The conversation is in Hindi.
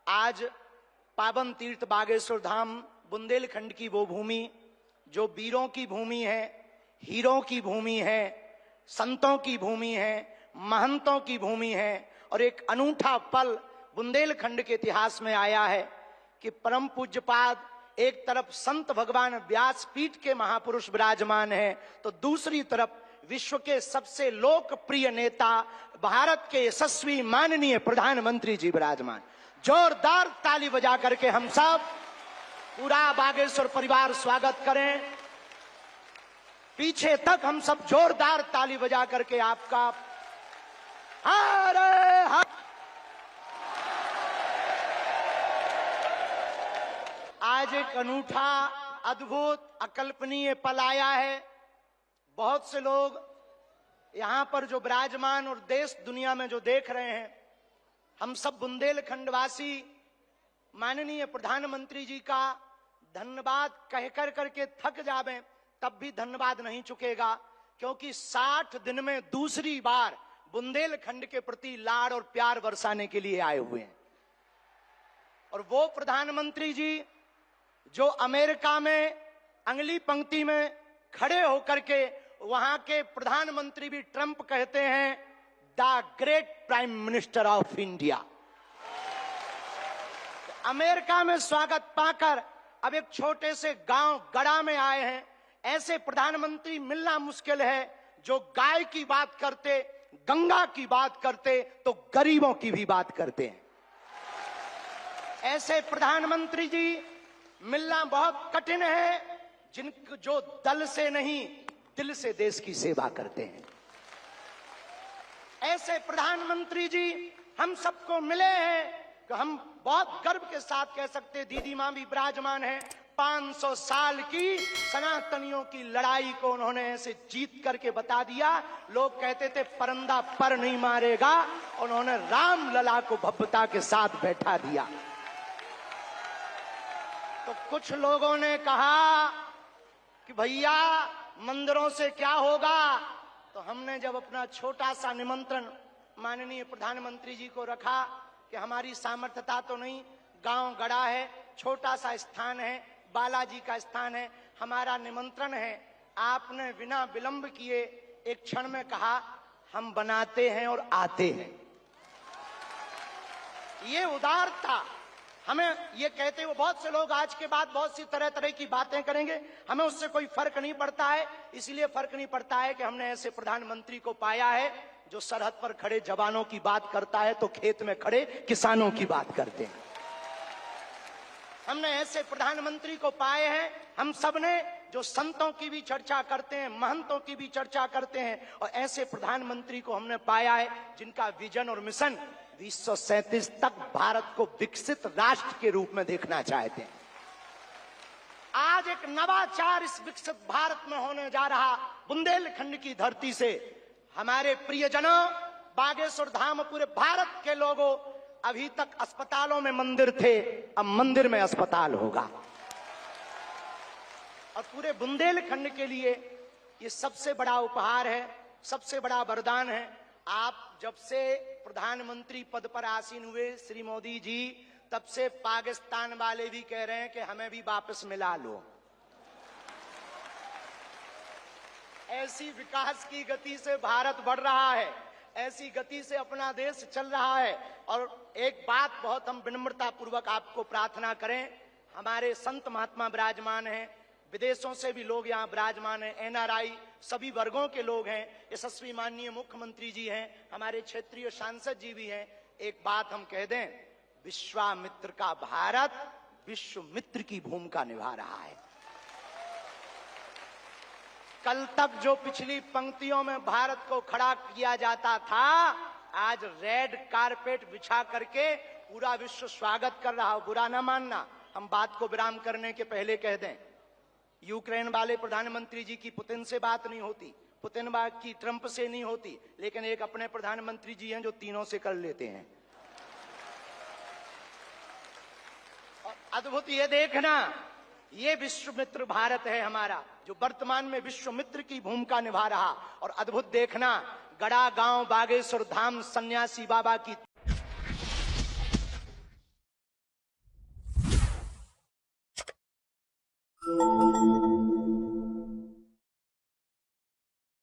आज पावन तीर्थ बागेश्वर धाम बुंदेलखंड की वो भूमि जो वीरों की भूमि है, हीरों की भूमि है, संतों की भूमि है, महंतों की भूमि है। और एक अनूठा पल बुंदेलखंड के इतिहास में आया है कि परम पूज्यपाद एक तरफ संत भगवान व्यासपीठ के महापुरुष विराजमान हैं, तो दूसरी तरफ विश्व के सबसे लोकप्रिय नेता भारत के यशस्वी माननीय प्रधानमंत्री जी विराजमान। जोरदार ताली बजा करके हम सब पूरा बागेश्वर परिवार स्वागत करें। पीछे तक हम सब जोरदार ताली बजा करके आपका आज एक अनूठा, अद्भुत, अकल्पनीय पल आया है। बहुत से लोग यहां पर जो विराजमान और देश दुनिया में जो देख रहे हैं, हम सब बुंदेलखंड वासी माननीय प्रधानमंत्री जी का धन्यवाद कहकर करके थक जावें तब भी धन्यवाद नहीं चुकेगा, क्योंकि 60 दिन में दूसरी बार बुंदेलखंड के प्रति लाड़ और प्यार बरसाने के लिए आए हुए हैं। और वो प्रधानमंत्री जी जो अमेरिका में अगली पंक्ति में खड़े होकर के वहां के प्रधानमंत्री भी ट्रंप कहते हैं the great prime minister of India. America में स्वागत पाकर अब एक छोटे से गांव गड़ा में आए हैं। ऐसे प्रधानमंत्री मिलना मुश्किल है जो गाय की बात करते, गंगा की बात करते तो गरीबों की भी बात करते हैं। ऐसे प्रधानमंत्री जी मिलना बहुत कठिन है जो दल से नहीं दिल से देश की सेवा करते हैं। ऐसे प्रधानमंत्री जी हम सबको मिले हैं कि हम बहुत गर्व के साथ कह सकते हैं, दीदी मां भी विराजमान है, 500 साल की सनातनियों की लड़ाई को उन्होंने ऐसे जीत करके बता दिया। लोग कहते थे परिंदा पर नहीं मारेगा, उन्होंने राम लला को भव्यता के साथ बैठा दिया। तो कुछ लोगों ने कहा कि भैया मंदिरों से क्या होगा, तो हमने जब अपना छोटा सा निमंत्रण माननीय प्रधानमंत्री जी को रखा कि हमारी सामर्थ्यता तो नहीं, गांव गड़ा है, छोटा सा स्थान है, बालाजी का स्थान है, हमारा निमंत्रण है, आपने बिना विलंब किए एक क्षण में कहा हम बनाते हैं और आते हैं। ये उदारता हमें, ये कहते हुए बहुत से लोग आज के बाद बहुत सी तरह तरह की बातें करेंगे, हमें उससे कोई फर्क नहीं पड़ता है। इसलिए फर्क नहीं पड़ता है कि हमने ऐसे प्रधानमंत्री को पाया है जो सरहद पर खड़े जवानों की बात करता है तो खेत में खड़े किसानों की बात करते हैं। हमने ऐसे प्रधानमंत्री को पाए हैं हम सब ने जो संतों की भी चर्चा करते हैं, महंतों की भी चर्चा करते हैं, और ऐसे प्रधानमंत्री को हमने पाया है जिनका विजन और मिशन 2037 तक भारत को विकसित राष्ट्र के रूप में देखना चाहते हैं। आज एक नवाचार इस विकसित भारत में होने जा रहा। बुंदेलखंड की धरती से हमारे प्रियजनों, बागेश्वर धाम, पूरे भारत के लोगों, अभी तक अस्पतालों में मंदिर थे, अब मंदिर में अस्पताल होगा। और पूरे बुंदेलखंड के लिए ये सबसे बड़ा उपहार है, सबसे बड़ा वरदान है। आप जब से प्रधानमंत्री पद पर आसीन हुए श्री मोदी जी, तब से पाकिस्तान वाले भी कह रहे हैं कि हमें भी वापस मिला लो। ऐसी विकास की गति से भारत बढ़ रहा है, ऐसी गति से अपना देश चल रहा है। और एक बात बहुत हम विनम्रता पूर्वक आपको प्रार्थना करें, हमारे संत महात्मा विराजमान हैं, विदेशों से भी लोग यहाँ विराजमान हैं, एनआरआई सभी वर्गों के लोग हैं, यशस्वी माननीय मुख्यमंत्री जी हैं, हमारे क्षेत्रीय सांसद जी भी हैं। एक बात हम कह दें, विश्वामित्र का भारत विश्व मित्र की भूमिका निभा रहा है। कल तक जो पिछली पंक्तियों में भारत को खड़ा किया जाता था, आज रेड कारपेट बिछा करके पूरा विश्व स्वागत कर रहा हो। बुरा ना मानना, हम बात को विराम करने के पहले कह दें, यूक्रेन वाले प्रधानमंत्री जी की पुतिन से बात नहीं होती, पुतिन की ट्रंप से नहीं होती, लेकिन एक अपने प्रधानमंत्री जी हैं जो तीनों से कर लेते हैं। और अद्भुत ये देखना, ये विश्व मित्र भारत है हमारा, जो वर्तमान में विश्व मित्र की भूमिका निभा रहा। और अद्भुत देखना, गड़ा गांव बागेश्वर धाम सन्यासी बाबा की है।